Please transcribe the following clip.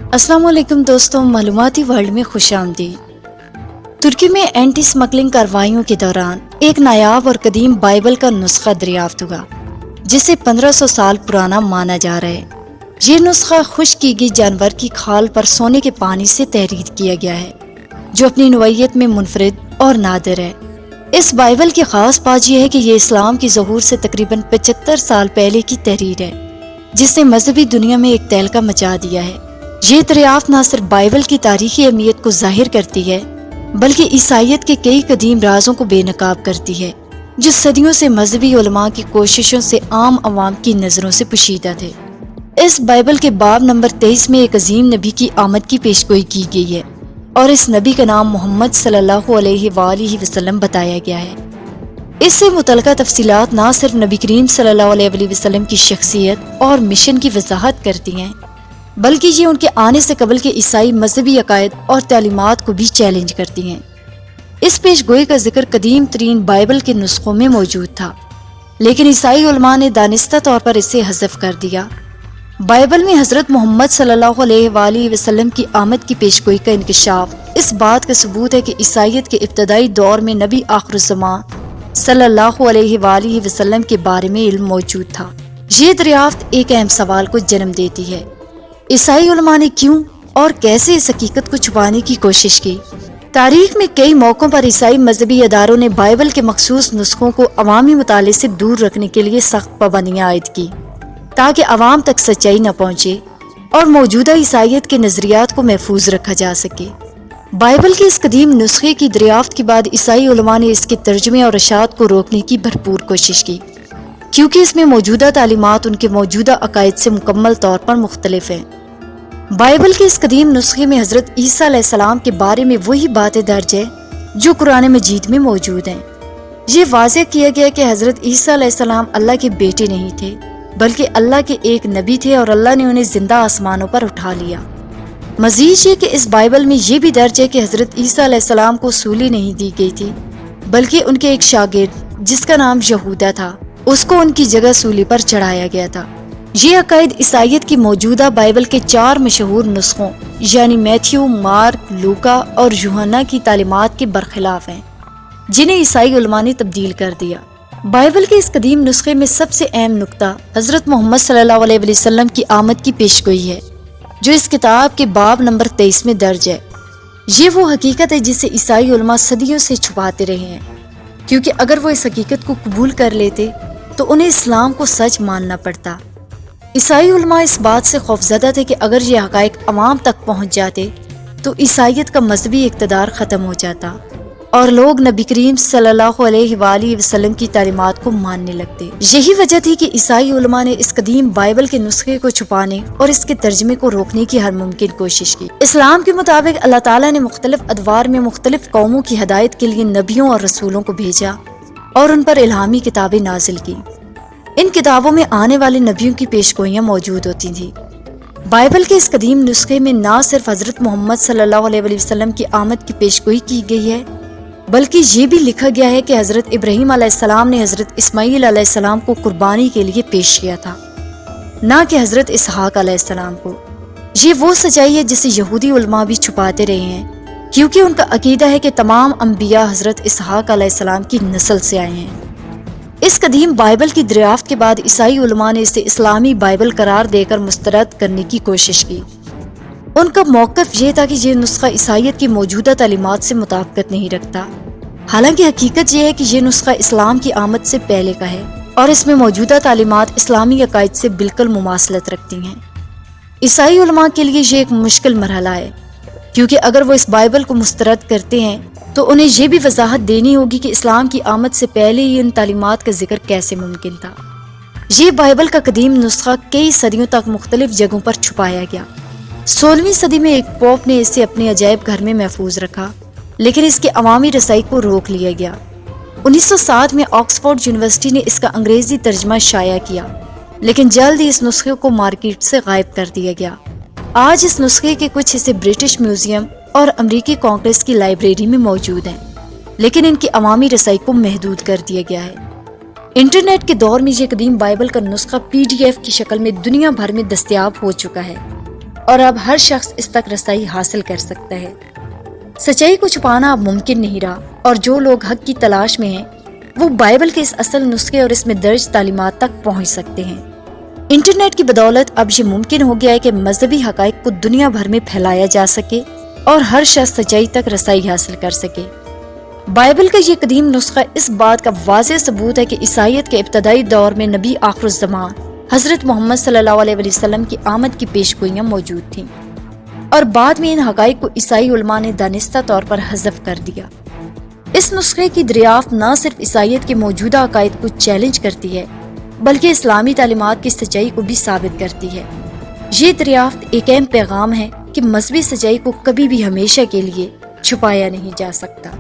السلام علیکم دوستوں، معلوماتی ورلڈ میں خوش آمدید۔ ترکی میں اینٹی سمگلنگ کارروائیوں کے دوران ایک نایاب اور قدیم بائبل کا نسخہ دریافت ہوا جسے 1500 سال پرانا مانا جا رہا ہے۔ یہ نسخہ خشک کی گئی جانور کی کھال پر سونے کے پانی سے تحریر کیا گیا ہے جو اپنی نوعیت میں منفرد اور نادر ہے۔ اس بائبل کی خاص بات یہ ہے کہ یہ اسلام کی ظہور سے تقریباً 75 سال پہلے کی تحریر ہے جس نے مذہبی دنیا میں ایک تہلکہ مچا دیا ہے۔ یہ دریافت نہ صرف بائبل کی تاریخی اہمیت کو ظاہر کرتی ہے بلکہ عیسائیت کے کئی قدیم رازوں کو بے نقاب کرتی ہے جو صدیوں سے مذہبی علماء کی کوششوں سے عام عوام کی نظروں سے پوشیدہ تھے۔ اس بائبل کے باب نمبر 23 میں ایک عظیم نبی کی آمد کی پیشگوئی کی گئی ہے اور اس نبی کا نام محمد صلی اللہ علیہ وآلہ وسلم بتایا گیا ہے۔ اس سے متعلقہ تفصیلات نہ صرف نبی کریم صلی اللہ علیہ وسلم کی شخصیت اور مشن کی وضاحت کرتی ہیں بلکہ یہ ان کے آنے سے قبل کے عیسائی مذہبی عقائد اور تعلیمات کو بھی چیلنج کرتی ہیں۔ اس پیش گوئی کا ذکر قدیم ترین بائبل کے نسخوں میں موجود تھا لیکن عیسائی علماء نے دانستہ طور پر اسے حذف کر دیا۔ بائبل میں حضرت محمد صلی اللہ علیہ وآلہ وسلم کی آمد کی پیش گوئی کا انکشاف اس بات کا ثبوت ہے کہ عیسائیت کے ابتدائی دور میں نبی آخر الزماں صلی اللہ علیہ وآلہ وسلم کے بارے میں علم موجود تھا۔ یہ دریافت ایک اہم سوال کو جنم دیتی ہے: عیسائی علماء نے کیوں اور کیسے اس حقیقت کو چھپانے کی کوشش کی؟ تاریخ میں کئی موقعوں پر عیسائی مذہبی اداروں نے بائبل کے مخصوص نسخوں کو عوامی مطالعے سے دور رکھنے کے لیے سخت پابندیاں عائد کی تاکہ عوام تک سچائی نہ پہنچے اور موجودہ عیسائیت کے نظریات کو محفوظ رکھا جا سکے۔ بائبل کے اس قدیم نسخے کی دریافت کے بعد عیسائی علماء نے اس کے ترجمے اور اشاعت کو روکنے کی بھرپور کوشش کی کیونکہ اس میں موجودہ تعلیمات ان کے موجودہ عقائد سے مکمل طور پر مختلف ہیں۔ بائبل کے اس قدیم نسخے میں حضرت عیسیٰ علیہ السلام کے بارے میں وہی باتیں درج ہیں جو قرآن مجید میں موجود ہیں۔ یہ واضح کیا گیا کہ حضرت عیسیٰ علیہ السلام اللہ کے بیٹے نہیں تھے بلکہ اللہ کے ایک نبی تھے اور اللہ نے انہیں زندہ آسمانوں پر اٹھا لیا۔ مزید یہ کہ اس بائبل میں یہ بھی درج ہے کہ حضرت عیسیٰ علیہ السلام کو سولی نہیں دی گئی تھی بلکہ ان کے ایک شاگرد جس کا نام یہودا تھا اس کو ان کی جگہ سولی پر چڑھایا گیا تھا۔ یہ عقائد عیسائیت کی موجودہ بائبل کے 4 مشہور نسخوں یعنی میتھیو، مارک، لوکا اور یوحنا کی تعلیمات کے برخلاف ہیں جنہیں عیسائی علماء نے تبدیل کر دیا۔ بائبل کے اس قدیم نسخے میں سب سے اہم نقطہ حضرت محمد صلی اللہ علیہ وسلم کی آمد کی پیشگوئی ہے جو اس کتاب کے باب نمبر 23 میں درج ہے۔ یہ وہ حقیقت ہے جسے عیسائی علماء صدیوں سے چھپاتے رہے ہیں کیونکہ اگر وہ اس حقیقت کو قبول کر لیتے تو انہیں اسلام کو سچ ماننا پڑتا۔ عیسائی علماء اس بات سے خوفزدہ تھے کہ اگر یہ حقائق عوام تک پہنچ جاتے تو عیسائیت کا مذہبی اقتدار ختم ہو جاتا اور لوگ نبی کریم صلی اللہ علیہ وآلہ وسلم کی تعلیمات کو ماننے لگتے۔ یہی وجہ تھی کہ عیسائی علماء نے اس قدیم بائبل کے نسخے کو چھپانے اور اس کے ترجمے کو روکنے کی ہر ممکن کوشش کی۔ اسلام کے مطابق اللہ تعالیٰ نے مختلف ادوار میں مختلف قوموں کی ہدایت کے لیے نبیوں اور رسولوں کو بھیجا اور ان پر الہامی کتابیں نازل کی۔ ان کتابوں میں آنے والے نبیوں کی پیشگوئیاں موجود ہوتی تھیں۔ بائبل کے اس قدیم نسخے میں نہ صرف حضرت محمد صلی اللہ علیہ وسلم کی آمد کی پیشگوئی کی گئی ہے بلکہ یہ بھی لکھا گیا ہے کہ حضرت ابراہیم علیہ السلام نے حضرت اسماعیل علیہ السلام کو قربانی کے لیے پیش کیا تھا، نہ کہ حضرت اسحاق علیہ السلام کو۔ یہ وہ سچائی ہے جسے یہودی علماء بھی چھپاتے رہے ہیں کیونکہ ان کا عقیدہ ہے کہ تمام انبیاء حضرت اسحاق علیہ السلام کی نسل سے آئے ہیں۔ اس قدیم بائبل کی دریافت کے بعد عیسائی علماء نے اسے اسلامی بائبل قرار دے کر مسترد کرنے کی کوشش کی۔ ان کا موقف یہ تھا کہ یہ نسخہ عیسائیت کی موجودہ تعلیمات سے مطابقت نہیں رکھتا، حالانکہ حقیقت یہ ہے کہ یہ نسخہ اسلام کی آمد سے پہلے کا ہے اور اس میں موجودہ تعلیمات اسلامی عقائد سے بالکل مماثلت رکھتی ہیں۔ عیسائی علماء کے لیے یہ ایک مشکل مرحلہ ہے کیونکہ اگر وہ اس بائبل کو مسترد کرتے ہیں تو انہیں یہ بھی وضاحت دینی ہوگی کہ اسلام کی آمد سے پہلے ہی ان تعلیمات کا ذکر کیسے ممکن تھا۔ یہ بائبل کا قدیم نسخہ کئی صدیوں تک مختلف جگہوں پر چھپایا گیا۔ 16ویں صدی میں ایک پوپ نے اسے اپنے عجائب گھر میں محفوظ رکھا لیکن اس کی عوامی رسائی کو روک لیا گیا۔ 1907 میں آکسفورڈ یونیورسٹی نے اس کا انگریزی ترجمہ شائع کیا لیکن جلد ہی اس نسخے کو مارکیٹ سے غائب کر دیا گیا۔ آج اس نسخے کے کچھ حصے برٹش میوزیم اور امریکی کانگریس کی لائبریری میں موجود ہیں لیکن ان کی عوامی رسائی کو محدود کر دیا گیا ہے۔ انٹرنیٹ کے دور میں یہ قدیم بائبل کا نسخہ PDF کی شکل میں دنیا بھر میں دستیاب ہو چکا ہے اور اب ہر شخص اس تک رسائی حاصل کر سکتا ہے۔ سچائی کو چھپانا اب ممکن نہیں رہا، اور جو لوگ حق کی تلاش میں ہیں وہ بائبل کے اس اصل نسخے اور اس میں درج تعلیمات تک پہنچ سکتے ہیں۔ انٹرنیٹ کی بدولت اب یہ ممکن ہو گیا ہے کہ مذہبی حقائق کو دنیا بھر میں پھیلایا جا سکے اور ہر شخص سچائی تک رسائی حاصل کر سکے۔ بائبل کا یہ قدیم نسخہ اس بات کا واضح ثبوت ہے کہ عیسائیت کے ابتدائی دور میں نبی آخر الزمان حضرت محمد صلی اللہ علیہ وسلم کی آمد کی پیشگوئیاں موجود تھیں، اور بعد میں ان حقائق کو عیسائی علماء نے دانستہ طور پر حذف کر دیا۔ اس نسخے کی دریافت نہ صرف عیسائیت کے موجودہ عقائد کو چیلنج کرتی ہے بلکہ اسلامی تعلیمات کی سچائی کو بھی ثابت کرتی ہے۔ یہ دریافت ایک اہم پیغام ہے کہ مذہبی سچائی کو کبھی بھی ہمیشہ کے لیے چھپایا نہیں جا سکتا۔